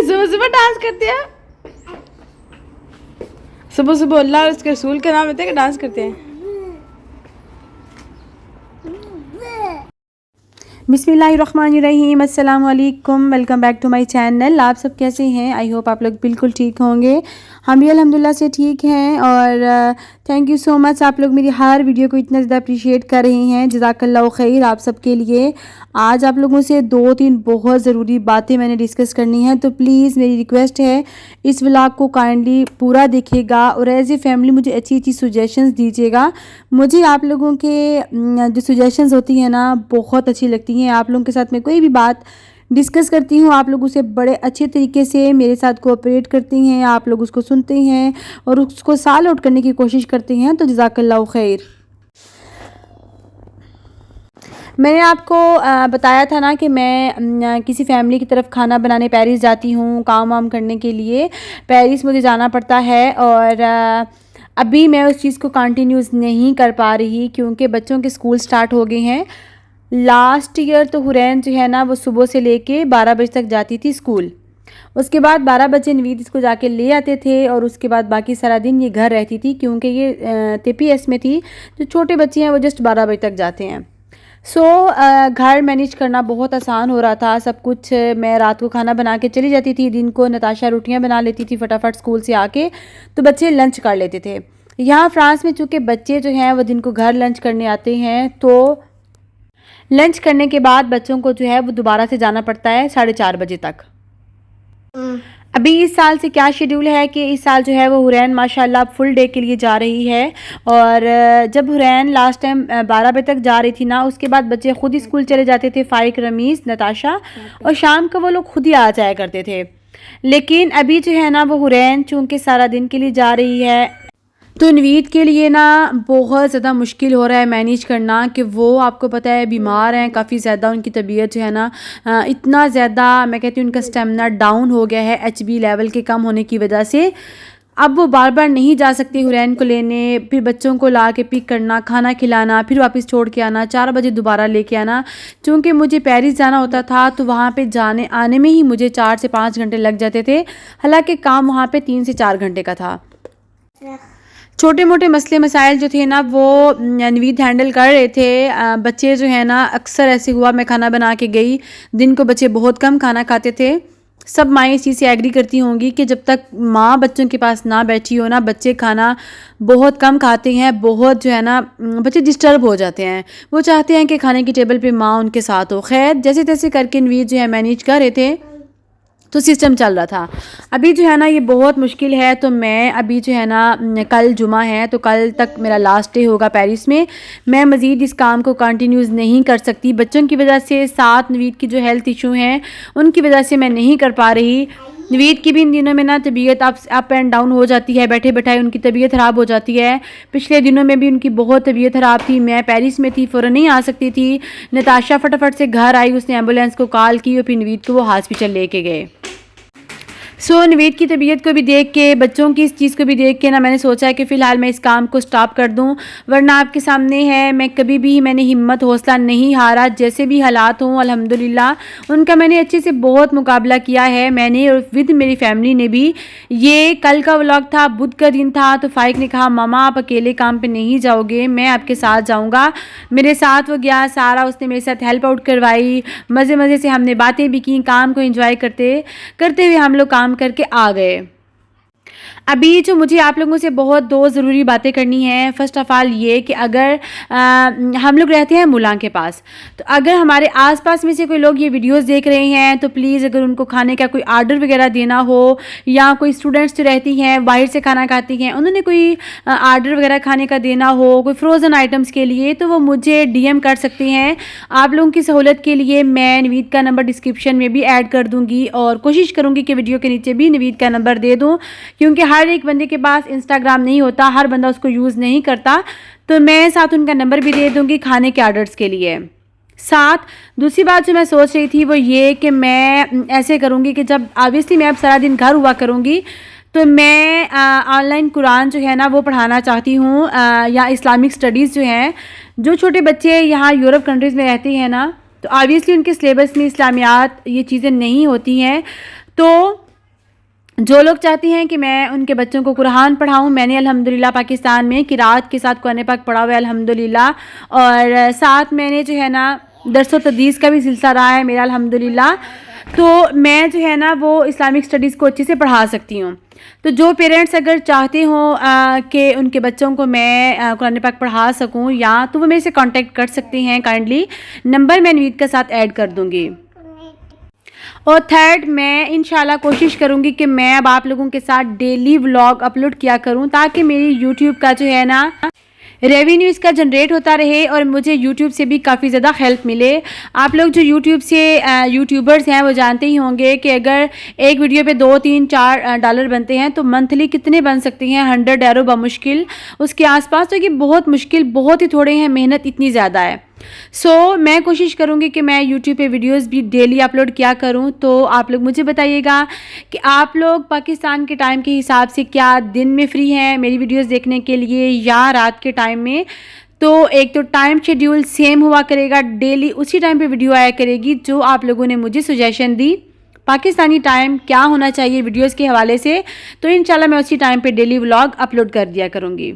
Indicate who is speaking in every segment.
Speaker 1: सुबह सुबह डांस करते हैं। सुबह सुबह अल्लाह और उसके रसूल का नाम लेते हैं कि डांस करते हैं। बिस्मिल्लाहिर्रहमानिर्रहीम, अस्सलाम वालेकुम, welcome back to my channel. आप सब कैसे हैं? आई होप आप लोग बिल्कुल ठीक होंगे। हम भी अल्हम्दुलिल्लाह से ठीक हैं और थैंक यू सो मच। आप लोग मेरी हर वीडियो को इतना ज़्यादा अप्रिशिएट कर रहे हैं, जज़ाकल्लाह खैर आप सब के लिए। आज आप लोगों से 2-3 बहुत ज़रूरी बातें मैंने डिस्कस करनी है, तो प्लीज़ मेरी रिक्वेस्ट है इस व्लॉग को काइंडली पूरा देखिएगा और एज ए फैमिली मुझे अच्छी अच्छी सजेशंस दीजिएगा। मुझे आप लोगों के जो सजेशंस होती हैं ना बहुत अच्छी लगती हैं। आप लोगों के साथ मैं कोई भी बात डिस्कस करती हूँ, आप लोग उसे बड़े अच्छे तरीके से मेरे साथ कोऑपरेट करते हैं, आप लोग उसको सुनते हैं और उसको सॉल्व आउट करने की कोशिश करते हैं, तो जज़ाकल्लाह खैर। मैंने आपको बताया था ना कि मैं किसी फैमिली की तरफ खाना बनाने पेरिस जाती हूँ काम वाम करने के लिए। पेरिस मुझे जाना पड़ता है और अभी मैं उस चीज़ को कंटिन्यूज़ नहीं कर पा रही क्योंकि बच्चों के स्कूल स्टार्ट हो गए हैं। लास्ट ईयर तो हुरैन जो है ना वो सुबह से लेके 12 बजे तक जाती थी स्कूल। उसके बाद 12 बजे नवीद इसको जाके ले आते थे और उसके बाद बाकी सारा दिन ये घर रहती थी क्योंकि ये TPS में थी। जो छोटे बच्चे हैं वो जस्ट 12 बजे तक जाते हैं। घर मैनेज करना बहुत आसान हो रहा था सब कुछ। मैं रात को खाना बना के चली जाती थी, दिन को नताशा रोटियां बना लेती थी फटाफट स्कूल से आके, तो बच्चे लंच कर लेते थे। यहाँ फ्रांस में चूँकि बच्चे जो हैं वो दिन को घर लंच करने आते हैं, तो लंच करने के बाद बच्चों को जो है वो दोबारा से जाना पड़ता है 4:30 बजे तक। अभी इस साल से क्या शेड्यूल है कि इस साल जो है वो हुरैन माशाल्लाह फुल डे के लिए जा रही है और जब हुरैन लास्ट टाइम 12 बजे तक जा रही थी ना, उसके बाद बच्चे खुद ही स्कूल चले जाते थे, फ़ाइक, रमीज़, नताशा, और शाम को वो लोग खुद ही आ जाया करते थे। लेकिन अभी जो है ना वो हुरैन चूँकि सारा दिन के लिए जा रही है, तो नवीद के लिए ना बहुत ज़्यादा मुश्किल हो रहा है मैनेज करना कि वो आपको पता है बीमार हैं काफ़ी ज़्यादा। उनकी तबीयत जो है ना इतना ज़्यादा मैं कहती हूँ उनका स्टेमिना डाउन हो गया है HB लेवल के कम होने की वजह से। अब वो बार बार नहीं जा सकती हुरैन को लेने, फिर बच्चों को ला के पिक करना, खाना खिलाना, फिर वापस छोड़ के आना, 4 बजे दोबारा लेके आना। चूँकि मुझे पेरिस जाना होता था तो वहाँ पे जाने आने में ही मुझे 4 से 5 घंटे लग जाते थे, हालांकि काम वहाँ पे 3 से 4 घंटे का था। छोटे मोटे मसले मसाइल जो थे ना वो नवीद हैंडल कर रहे थे। बच्चे जो है ना अक्सर ऐसे हुआ, मैं खाना बना के गई, दिन को बच्चे बहुत कम खाना खाते थे। सब माएँ इस चीज़ से एग्री करती होंगी कि जब तक माँ बच्चों के पास ना बैठी हो ना, बच्चे खाना बहुत कम खाते हैं, बहुत जो है ना बच्चे डिस्टर्ब हो जाते हैं। वो चाहते हैं कि खाने की टेबल पे माँ उनके साथ हो। खैर जैसे तैसे करके नवीद जो है मैनेज कर रहे थे, तो सिस्टम चल रहा था। अभी जो है ना ये बहुत मुश्किल है, तो मैं अभी जो है ना कल जुमा है तो कल तक मेरा लास्ट डे होगा पेरिस में। मैं मज़ीद इस काम को कंटिन्यूज़ नहीं कर सकती बच्चों की वजह से, साथ नवीद की जो हेल्थ इशू हैं उनकी वजह से मैं नहीं कर पा रही। नवीद की भी इन दिनों में ना तबीयत अप एंड डाउन हो जाती है, बैठे बैठाए उनकी तबीयत ख़राब हो जाती है। पिछले दिनों में भी उनकी बहुत तबीयत ख़राब थी, मैं पेरिस में थी, फ़ौरन नहीं आ सकती थी। नताशा फटाफट से घर आई, उसने एम्बुलेंस को कॉल की और फिर नवीद को वो हॉस्पिटल लेके गए। नवीद की तबीयत को भी देख के, बच्चों की इस चीज़ को भी देख के ना मैंने सोचा है कि फ़िलहाल मैं इस काम को स्टॉप कर दूं, वरना आपके सामने है मैं कभी भी मैंने हिम्मत हौसला नहीं हारा। जैसे भी हालात हों अल्हम्दुलिल्लाह उनका मैंने अच्छे से बहुत मुकाबला किया है, मैंने और विद मेरी फैमिली ने भी। ये कल का व्लॉग था, बुध का दिन था, तो फ़ाइक ने कहा मामा आप अकेले काम पर नहीं जाओगे, मैं आपके साथ जाऊँगा। मेरे साथ वो गया, सारा उसने मेरे साथ हेल्प आउट करवाई, मज़े मज़े से हमने बातें भी की, काम को इंजॉय करते करते हुए हम लोग काम करके आ गए। अभी जो मुझे आप लोगों से बहुत 2 ज़रूरी बातें करनी हैं। फ़र्स्ट ऑफ़ ऑल ये कि अगर हम लोग रहते हैं मुलां के पास, तो अगर हमारे आस-पास में से कोई लोग ये वीडियोज़ देख रहे हैं, तो प्लीज़ अगर उनको खाने का कोई ऑर्डर वग़ैरह देना हो, या कोई स्टूडेंट्स जो रहती हैं, बाहर से खाना खाती हैं, उन्होंने कोई ऑर्डर वग़ैरह खाने का देना हो, कोई फ्रोज़न आइटम्स के लिए, तो वो मुझे डीएम कर सकते हैं। आप लोगों की सहूलियत के लिए मैं नवीद का नंबर डिस्क्रिप्शन में भी ऐड कर दूँगी, और कोशिश करूँगी कि वीडियो के नीचे भी नवीद का नंबर दे दूँ, क्योंकि हर एक बंदे के पास इंस्टाग्राम नहीं होता, हर बंदा उसको यूज़ नहीं करता। तो मैं साथ उनका नंबर भी दे दूँगी खाने के ऑर्डर्स के लिए। साथ दूसरी बात जो मैं सोच रही थी वो ये कि मैं ऐसे करूँगी कि जब ऑब्वियसली मैं अब सारा दिन घर हुआ करूँगी, तो मैं ऑनलाइन कुरान जो है ना वो पढ़ाना चाहती हूँ, या इस्लामिक स्टडीज़ जो हैं, जो छोटे बच्चे यहाँ यूरोप कंट्रीज़ में रहते हैं ना, तो ऑब्वियसली उनके सिलेबस में इस्लामियात ये चीज़ें नहीं होती हैं। तो जो लोग चाहती हैं कि मैं उनके बच्चों को कुरान पढ़ाऊँ, मैंने अल्हम्दुलिल्लाह पाकिस्तान में किरात के साथ कुरान पाक पढ़ा हुआ है अल्हम्दुलिल्लाह, और साथ मैंने जो है ना दर्स व तदरीस का भी सिलसिला रहा है मेरा अल्हम्दुलिल्लाह। तो मैं जो है ना वो इस्लामिक स्टडीज़ को अच्छे से पढ़ा सकती हूँ। तो जो पेरेंट्स अगर चाहते हों कि उनके बच्चों को मैं कुरान पाक पढ़ा सकूँ, या तो वो मेरे से कांटेक्ट कर सकते हैं काइंडली। नंबर मैं नवीद के साथ ऐड कर दूँगी। और थर्ड, मैं इंशाल्लाह कोशिश करूँगी कि मैं अब आप लोगों के साथ डेली व्लॉग अपलोड किया करूँ, ताकि मेरी यूट्यूब का जो है ना रेवेन्यू इसका जनरेट होता रहे, और मुझे यूट्यूब से भी काफ़ी ज़्यादा हेल्प मिले। आप लोग जो यूट्यूब से यूट्यूबर्स हैं वो जानते ही होंगे कि अगर एक वीडियो पे 2, 3, 4 डॉलर बनते हैं, तो मंथली कितने बन सकते हैं? 100 यूरो बमुश्किल उसके आसपास। तो ये बहुत मुश्किल, बहुत ही थोड़े हैं, मेहनत इतनी ज़्यादा है। मैं कोशिश करूँगी कि मैं यूट्यूब पे वीडियोस भी डेली अपलोड किया करूँ। तो आप लोग मुझे बताइएगा कि आप लोग पाकिस्तान के टाइम के हिसाब से क्या दिन में फ्री हैं मेरी वीडियोस देखने के लिए, या रात के टाइम में? तो एक तो टाइम शेड्यूल सेम हुआ करेगा, डेली उसी टाइम पे वीडियो आया करेगी जो आप लोगों ने मुझे सजेशन दी। पाकिस्तानी टाइम क्या होना चाहिए वीडियोज़ के हवाले से, तो इंशाल्लाह मैं उसी टाइम पर डेली व्लॉग अपलोड कर दिया करूँगी।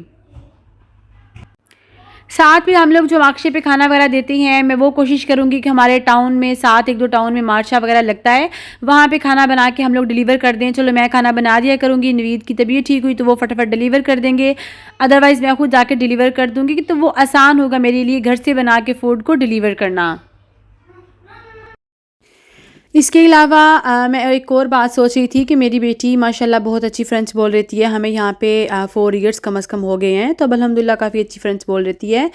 Speaker 1: साथ में हम लोग जो वाक़शे पे खाना वगैरह देते हैं, मैं वो कोशिश करूँगी कि हमारे टाउन में, साथ 1-2 टाउन में मार्शा वगैरह लगता है, वहाँ पे खाना बना के हम लोग डिलीवर कर दें। चलो मैं खाना बना दिया करूँगी, नवीद की तबीयत ठीक हुई तो वो फटाफट डिलीवर कर देंगे, अदरवाइज़ मैं खुद जाके डिलीवर कर दूँगी, तो वो आसान होगा मेरे लिए घर से बना के फ़ूड को डिलीवर करना। इसके अलावा मैं एक और बात सोच रही थी कि मेरी बेटी माशाल्लाह बहुत अच्छी फ़्रेंच बोल लेती है। हमें यहाँ पे 4 ईयर्स कम से कम हो गए हैं, तो अब अल्हम्दुलिल्लाह काफ़ी अच्छी फ़्रेंच बोल लेती है।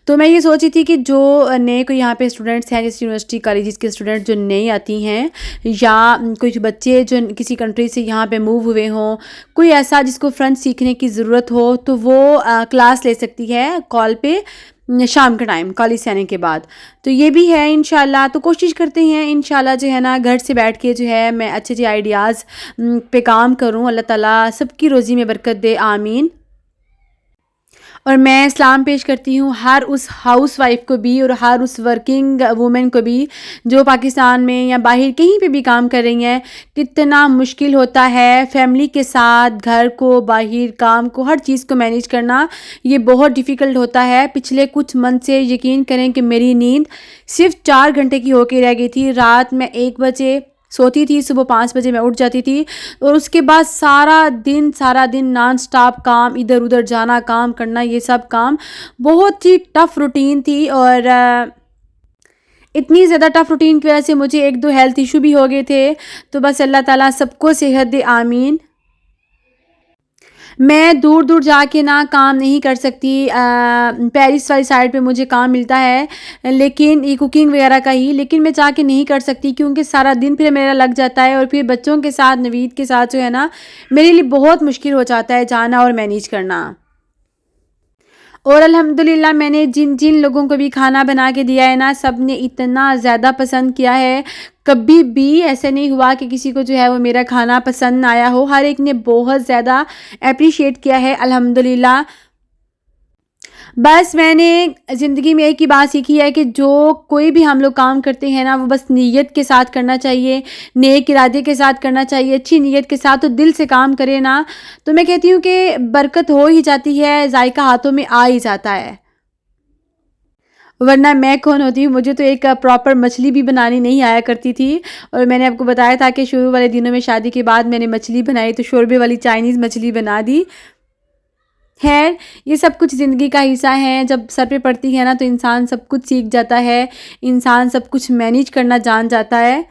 Speaker 1: तो मैं ये सोची थी कि जो नए कोई यहाँ पे स्टूडेंट्स हैं, जैसे यूनिवर्सिटी कॉलेजेस के स्टूडेंट जो नई आती हैं, या कुछ बच्चे जो किसी कंट्री से यहाँ पे मूव हुए हों, कोई ऐसा जिसको फ़्रेंच सीखने की ज़रूरत हो, तो वो क्लास ले सकती है कॉल पे शाम के टाइम कॉलेज से आने के बाद। तो ये भी है इंशाल्लाह। तो कोशिश करते हैं इंशाल्लाह जो है ना घर से बैठ के जो है मैं अच्छे आइडियाज़ पे काम करूँ। अल्लाह ताला सबकी रोज़ी में बरकत दे, आमीन। और मैं सलाम पेश करती हूँ हर उस हाउस वाइफ को भी, और हर उस वर्किंग वूमेन को भी जो पाकिस्तान में या बाहर कहीं पे भी काम कर रही हैं। कितना मुश्किल होता है फैमिली के साथ घर को, बाहर काम को, हर चीज़ को मैनेज करना, ये बहुत डिफ़िकल्ट होता है। पिछले कुछ मंथ से यकीन करें कि मेरी नींद सिर्फ 4 घंटे की होके रह गई थी। रात में 1 बजे सोती थी, सुबह 5 बजे मैं उठ जाती थी, और उसके बाद सारा दिन नॉन स्टॉप काम, इधर उधर जाना, काम करना, ये सब काम बहुत ही टफ़ रूटीन थी। और इतनी ज़्यादा टफ़ रूटीन की वजह से मुझे 1-2 हेल्थ इशू भी हो गए थे। तो बस अल्लाह ताला सबको सेहत दे, आमीन। मैं दूर दूर जाके ना काम नहीं कर सकती। पेरिस वाली साइड पे मुझे काम मिलता है, लेकिन ये कुकिंग वगैरह का ही, लेकिन मैं जाके नहीं कर सकती क्योंकि सारा दिन फिर मेरा लग जाता है, और फिर बच्चों के साथ, नवीद के साथ जो है ना, मेरे लिए बहुत मुश्किल हो जाता है जाना और मैनेज करना। और अल्हम्दुलिल्लाह मैंने जिन जिन लोगों को भी खाना बना के दिया है ना, सब ने इतना ज़्यादा पसंद किया है। कभी भी ऐसे नहीं हुआ कि किसी को जो है वो मेरा खाना पसंद ना आया हो। हर एक ने बहुत ज़्यादा अप्रिशिएट किया है अल्हम्दुलिल्लाह। बस मैंने ज़िंदगी में एक ही बात सीखी है कि जो कोई भी हम लोग काम करते हैं ना, वो बस नीयत के साथ करना चाहिए, नेक इरादे के साथ करना चाहिए, अच्छी नीयत के साथ। तो दिल से काम करे ना, तो मैं कहती हूँ कि बरकत हो ही जाती है, जायका हाथों में आ ही जाता है। वरना मैं कौन होती हूँ, मुझे तो एक प्रॉपर मछली भी बनानी नहीं आया करती थी। और मैंने आपको बताया था कि शुरू वाले दिनों में शादी के बाद मैंने मछली बनाई, तो शोरबे वाली चाइनीज़ मछली बना दी। खैर, ये सब कुछ ज़िंदगी का हिस्सा है, जब सर पे पड़ती है ना तो इंसान सब कुछ सीख जाता है, इंसान सब कुछ मैनेज करना जान जाता है।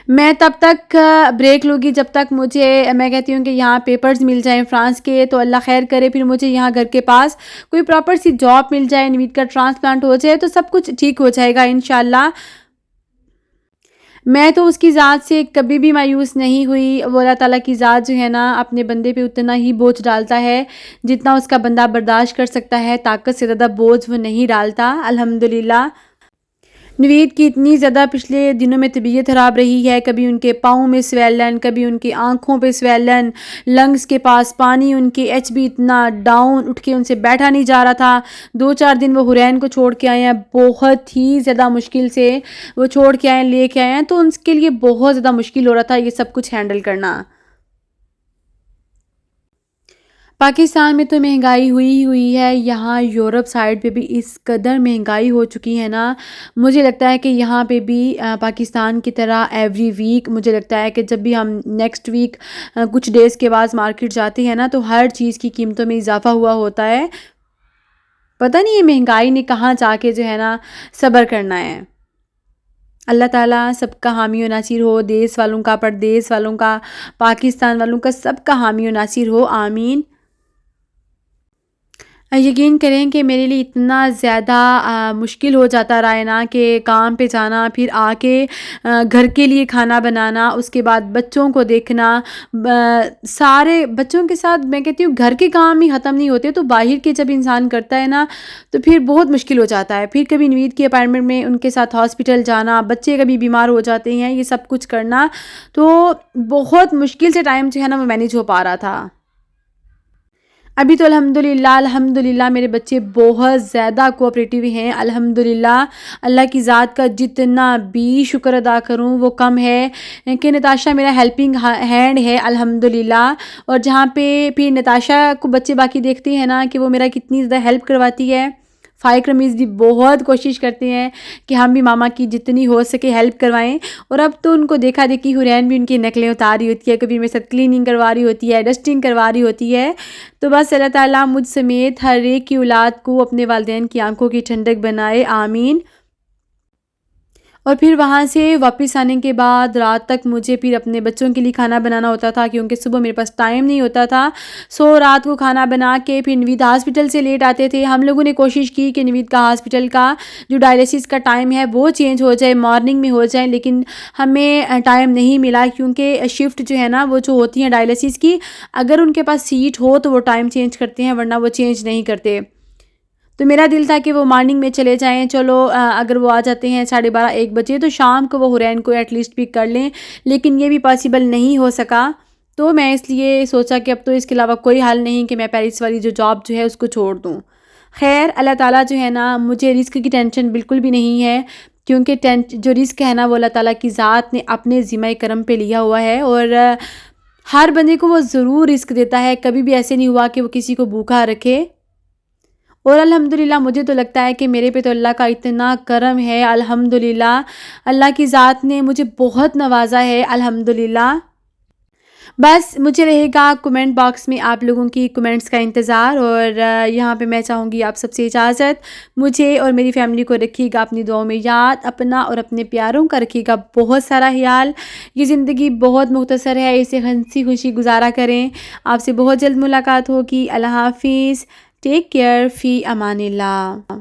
Speaker 1: मैं तब तक ब्रेक लूँगी जब तक मुझे, मैं कहती हूँ कि यहाँ पेपर्स मिल जाएँ फ़्रांस के, तो अल्लाह ख़ैर करे फिर मुझे यहाँ घर के पास कोई प्रॉपर सी जॉब मिल जाए, नवीद का ट्रांसप्लांट हो जाए तो सब कुछ ठीक हो जाएगा इंशाल्लाह। मैं तो उसकी ज़ात से कभी भी मायूस नहीं हुई। वो अल्लाह ताला की ज़ात जो है ना अपने बंदे पे उतना ही बोझ डालता है जितना उसका बंदा बर्दाश्त कर सकता है, ताकत से ज़्यादा बोझ वो नहीं डालता अल्हम्दुलिल्लाह। नवीद की इतनी ज़्यादा पिछले दिनों में तबीयत ख़राब रही है, कभी उनके पाँव में स्वेलन, कभी उनकी आँखों पे स्वेलन, लंग्स के पास पानी, उनके एचबी इतना डाउन, उठ के उनसे बैठा नहीं जा रहा था। 2-4 दिन वो हुरैन को छोड़ के आए हैं, बहुत ही ज़्यादा मुश्किल से वो छोड़ के आए हैं, लेके आए हैं, तो उनके लिए बहुत ज़्यादा मुश्किल हो रहा था ये सब कुछ हैंडल करना। पाकिस्तान में तो महंगाई हुई ही हुई है, यहाँ यूरोप साइड पे भी इस कदर महंगाई हो चुकी है ना, मुझे लगता है कि यहाँ पे भी पाकिस्तान की तरह एवरी वीक मुझे लगता है कि जब भी हम नेक्स्ट वीक कुछ डेज़ के बाद मार्केट जाते हैं ना तो हर चीज़ की कीमतों में इजाफ़ा हुआ होता है। पता नहीं ये महंगाई ने कहाँ जाके जो है ना सब्र करना है। अल्लाह ताला सबका हामी व नासिर हो, देश वालों का, परदेश वालों का, पाकिस्तान वालों का, सबका हामी व नासिर हो, आमीन। यकीन करें कि मेरे लिए इतना ज़्यादा मुश्किल हो जाता रहा है ना कि काम पे जाना, फिर आके घर के लिए खाना बनाना, उसके बाद बच्चों को देखना, सारे बच्चों के साथ मैं कहती हूँ घर के काम ही ख़त्म नहीं होते, तो बाहर के जब इंसान करता है ना तो फिर बहुत मुश्किल हो जाता है। फिर कभी नवीद की अपॉइंटमेंट में उनके साथ हॉस्पिटल जाना, बच्चे कभी बीमार हो जाते हैं, ये सब कुछ करना, तो बहुत मुश्किल से टाइम जो है ना वो मैनेज हो पा रहा था। अभी तो अल्हम्दुलिल्लाह मेरे बच्चे बहुत ज़्यादा कोऑपरेटिव हैं अल्हम्दुलिल्लाह। अल्लाह की ज़ात का जितना भी शुक्र अदा करूँ वो कम है कि नताशा मेरा हेल्पिंग हैंड है अल्हम्दुलिल्लाह। और जहाँ पे फिर नताशा को बच्चे बाकी देखते हैं ना कि वो मेरा कितनी ज़्यादा हेल्प करवाती है, फ़ाइक रमीज़ भी बहुत कोशिश करते हैं कि हम भी मामा की जितनी हो सके हेल्प करवाएं। और अब तो उनको देखा देखी हुरैन भी उनकी नकलें उतार रही होती है, कभी मेरे साथ क्लीनिंग करवा रही होती है, डस्टिंग करवा रही होती है। तो बस अल्लाह ताला मुझ समेत हर एक की औलाद को अपने वालिदैन की आंखों की ठंडक बनाए, आमीन। और फिर वहाँ से वापस आने के बाद रात तक मुझे फिर अपने बच्चों के लिए खाना बनाना होता था, क्योंकि सुबह मेरे पास टाइम नहीं होता था। सो रात को खाना बना के फिर नवीद हॉस्पिटल से लेट आते थे। हम लोगों ने कोशिश की कि नवीद का हॉस्पिटल का जो डायलिसिस का टाइम है वो चेंज हो जाए, मॉर्निंग में हो जाए, लेकिन हमें टाइम नहीं मिला, क्योंकि शिफ्ट जो है ना वो जो होती हैं डायलिसिस की, अगर उनके पास सीट हो तो वो टाइम चेंज करते हैं, वरना वो चेंज नहीं करते। तो मेरा दिल था कि वो मॉर्निंग में चले जाएँ, चलो अगर वो आ जाते हैं 12:30-1 बजे तो शाम को वो हुरैन को एटलीस्ट पिक कर लें, लेकिन ये भी पॉसिबल नहीं हो सका। तो मैं इसलिए सोचा कि अब तो इसके अलावा कोई हल नहीं कि मैं पेरिस वाली जो जॉब जो है उसको छोड़ दूँ। खैर अल्लाह ताला जो है ना, मुझे रिस्क की टेंशन बिल्कुल भी नहीं है, क्योंकि जो रिस्क है ना वो अल्लाह ताला की ज़ात ने अपने ज़िम्मा करम पे लिया हुआ है। और हर बंदे को वो ज़रूर रिस्क देता है, कभी भी ऐसे नहीं हुआ कि वो किसी को भूखा रखे। और अल्हम्दुलिल्लाह मुझे तो लगता है कि मेरे पे तो अल्लाह का इतना करम है अल्हम्दुलिल्लाह। अल्लाह की ज़ात ने मुझे बहुत नवाज़ा है अल्हम्दुलिल्लाह। बस मुझे रहेगा कमेंट बॉक्स में आप लोगों की कमेंट्स का इंतज़ार। और यहाँ पे मैं चाहूँगी आप सबसे इजाज़त। मुझे और मेरी फ़ैमिली को रखिएगा अपनी दुआओं में याद, अपना और अपने प्यारों का रखिएगा बहुत सारा ख़याल। ये ज़िंदगी बहुत मुख्तसर है, इसे हंसी खुशी गुजारा करें। आपसे बहुत जल्द मुलाकात होगी। अल्लाह हाफ़िज़। टेक केयर, फ़ी अमानिल्लाह।